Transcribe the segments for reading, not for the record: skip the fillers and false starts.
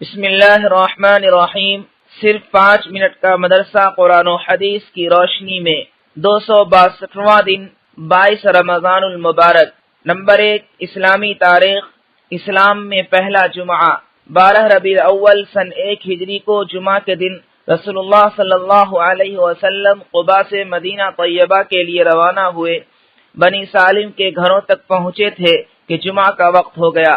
بسم اللہ الرحمن الرحیم۔ صرف 5 منٹ کا مدرسہ قرآن و حدیث کی روشنی میں 262واں دن 22 رمضان المبارک۔ نمبر 1، اسلامی تاریخ۔ اسلام میں پہلا جمعہ 12 ربیع الاول سن 1 ہجری کو جمعہ کے دن رسول اللہ صلی اللہ علیہ وسلم قباء سے مدینہ طیبہ کے لیے روانہ ہوئے۔ بنی سالم کے گھروں تک پہنچے تھے کہ جمعہ کا وقت ہو گیا۔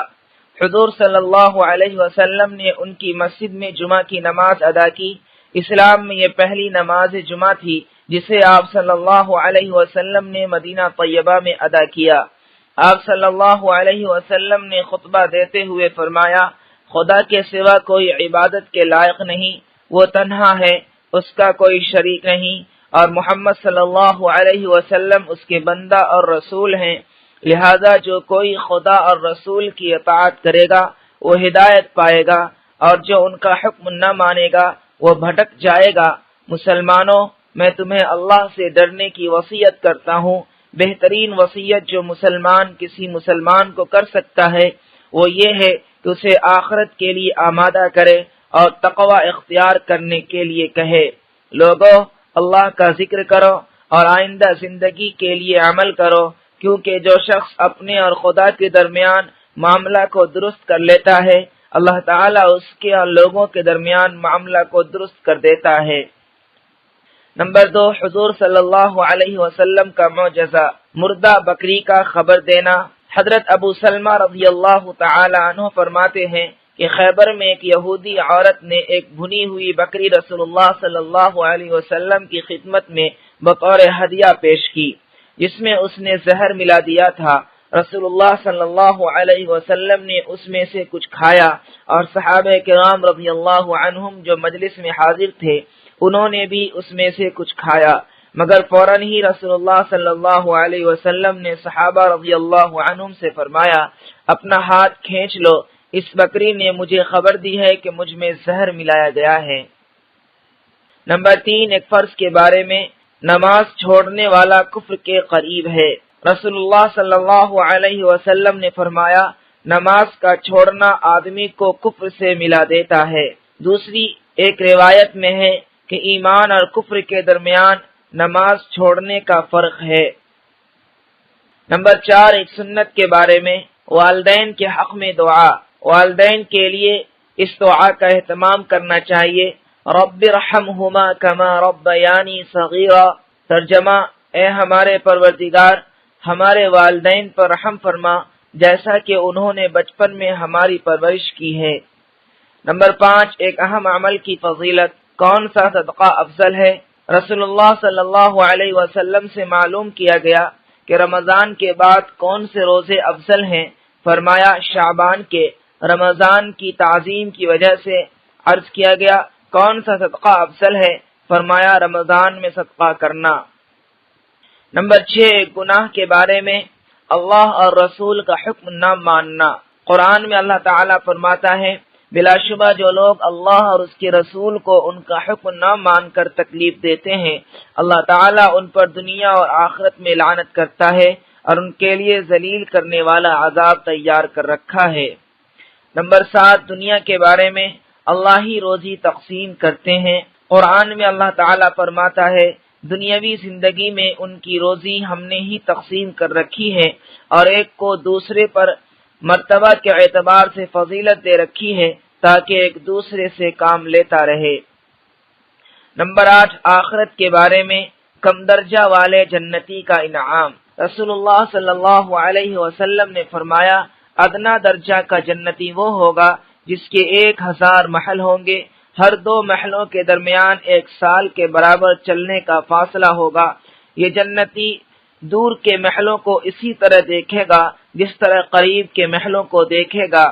حضور صلی اللہ علیہ وسلم نے ان کی مسجد میں جمعہ کی نماز ادا کی۔ اسلام میں یہ پہلی نماز جمعہ تھی جسے آپ صلی اللہ علیہ وسلم نے مدینہ طیبہ میں ادا کیا۔ آپ صلی اللہ علیہ وسلم نے خطبہ دیتے ہوئے فرمایا، خدا کے سوا کوئی عبادت کے لائق نہیں، وہ تنہا ہے، اس کا کوئی شریک نہیں، اور محمد صلی اللہ علیہ وسلم اس کے بندہ اور رسول ہیں، لہذا جو کوئی خدا اور رسول کی اطاعت کرے گا وہ ہدایت پائے گا، اور جو ان کا حکم نہ مانے گا وہ بھٹک جائے گا۔ مسلمانوں، میں تمہیں اللہ سے ڈرنے کی وصیت کرتا ہوں۔ بہترین وصیت جو مسلمان کسی مسلمان کو کر سکتا ہے وہ یہ ہے کہ اسے آخرت کے لیے آمادہ کرے اور تقوی اختیار کرنے کے لیے کہے، لوگوں، اللہ کا ذکر کرو اور آئندہ زندگی کے لیے عمل کرو، کیونکہ جو شخص اپنے اور خدا کے درمیان معاملہ کو درست کر لیتا ہے، اللہ تعالیٰ اس کے اور لوگوں کے درمیان معاملہ کو درست کر دیتا ہے۔ نمبر 2، حضور صلی اللہ علیہ وسلم کا معجزہ، مردہ بکری کا خبر دینا۔ حضرت ابو سلمہ رضی اللہ تعالی عنہ فرماتے ہیں کہ خیبر میں ایک یہودی عورت نے ایک بھنی ہوئی بکری رسول اللہ صلی اللہ علیہ وسلم کی خدمت میں بطور ہدیہ پیش کی، جس میں اس نے زہر ملا دیا تھا۔ رسول اللہ صلی اللہ علیہ وسلم نے اس میں سے کچھ کھایا، اور صحابہ کرام رضی اللہ عنہم جو مجلس میں حاضر تھے انہوں نے بھی اس میں سے کچھ کھایا، مگر فوراً ہی رسول اللہ صلی اللہ علیہ وسلم نے صحابہ رضی اللہ عنہم سے فرمایا، اپنا ہاتھ کھینچ لو، اس بکری نے مجھے خبر دی ہے کہ مجھ میں زہر ملایا گیا ہے۔ نمبر 3، ایک فرض کے بارے میں، نماز چھوڑنے والا کفر کے قریب ہے۔ رسول اللہ صلی اللہ علیہ وسلم نے فرمایا، نماز کا چھوڑنا آدمی کو کفر سے ملا دیتا ہے۔ دوسری ایک روایت میں ہے کہ ایمان اور کفر کے درمیان نماز چھوڑنے کا فرق ہے۔ نمبر 4، ایک سنت کے بارے میں، والدین کے حق میں دعا۔ والدین کے لیے اس دعا کا اہتمام کرنا چاہیے، رب ارحمہما کما ربیانی صغیرا۔ ترجمہ، اے ہمارے پروردگار، ہمارے والدین پر رحم فرما جیسا کہ انہوں نے بچپن میں ہماری پرورش کی ہے۔ نمبر 5، ایک اہم عمل کی فضیلت، کون سا صدقہ افضل ہے؟ رسول اللہ صلی اللہ علیہ وسلم سے معلوم کیا گیا کہ رمضان کے بعد کون سے روزے افضل ہیں؟ فرمایا، شعبان کے۔ رمضان کی تعظیم کی وجہ سے عرض کیا گیا، کون سا صدقہ افضل ہے؟ فرمایا، رمضان میں صدقہ کرنا۔ نمبر 6، گناہ کے بارے میں، اللہ اور رسول کا حکم نہ ماننا۔ قرآن میں اللہ تعالیٰ فرماتا ہے، بلا شبہ جو لوگ اللہ اور اس کے رسول کو ان کا حکم نہ مان کر تکلیف دیتے ہیں، اللہ تعالیٰ ان پر دنیا اور آخرت میں لعنت کرتا ہے اور ان کے لیے ذلیل کرنے والا عذاب تیار کر رکھا ہے۔ نمبر 7، دنیا کے بارے میں، اللہ ہی روزی تقسیم کرتے ہیں۔ قرآن میں اللہ تعالیٰ فرماتا ہے، دنیاوی زندگی میں ان کی روزی ہم نے ہی تقسیم کر رکھی ہے، اور ایک کو دوسرے پر مرتبہ کے اعتبار سے فضیلت دے رکھی ہے تاکہ ایک دوسرے سے کام لیتا رہے۔ نمبر 8، آخرت کے بارے میں، کم درجہ والے جنتی کا انعام۔ رسول اللہ صلی اللہ علیہ وسلم نے فرمایا، ادنا درجہ کا جنتی وہ ہوگا جس کے 1000 محل ہوں گے، ہر 2 محلوں کے درمیان 1 سال کے برابر چلنے کا فاصلہ ہوگا۔ یہ جنتی دور کے محلوں کو اسی طرح دیکھے گا جس طرح قریب کے محلوں کو دیکھے گا۔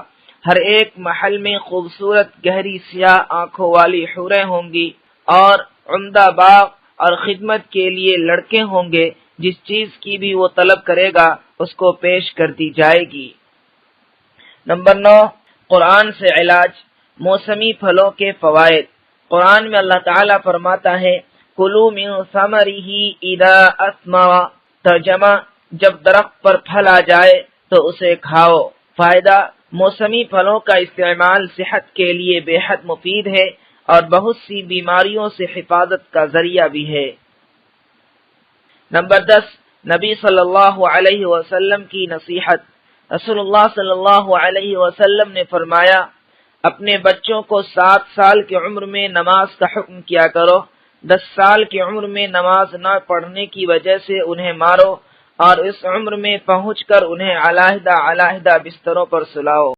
ہر ایک محل میں خوبصورت گہری سیاہ آنکھوں والی حوریں ہوں گی، اور عمدہ باغ اور خدمت کے لیے لڑکے ہوں گے، جس چیز کی بھی وہ طلب کرے گا اس کو پیش کر دی جائے گی۔ نمبر 9، قرآن سے علاج، موسمی پھلوں کے فوائد۔ قرآن میں اللہ تعالیٰ فرماتا ہے، کلوا من ثمرہ اذا اثمر۔ ترجمہ، جب درخت پر پھل آ جائے تو اسے کھاؤ۔ فائدہ، موسمی پھلوں کا استعمال صحت کے لیے بے حد مفید ہے اور بہت سی بیماریوں سے حفاظت کا ذریعہ بھی ہے۔ نمبر 10، نبی صلی اللہ علیہ وسلم کی نصیحت۔ رسول اللہ صلی اللہ علیہ وسلم نے فرمایا، اپنے بچوں کو 7 سال کی عمر میں نماز کا حکم کیا کرو، 10 سال کی عمر میں نماز نہ پڑھنے کی وجہ سے انہیں مارو، اور اس عمر میں پہنچ کر انہیں علیحدہ علیحدہ بستروں پر سلاؤ۔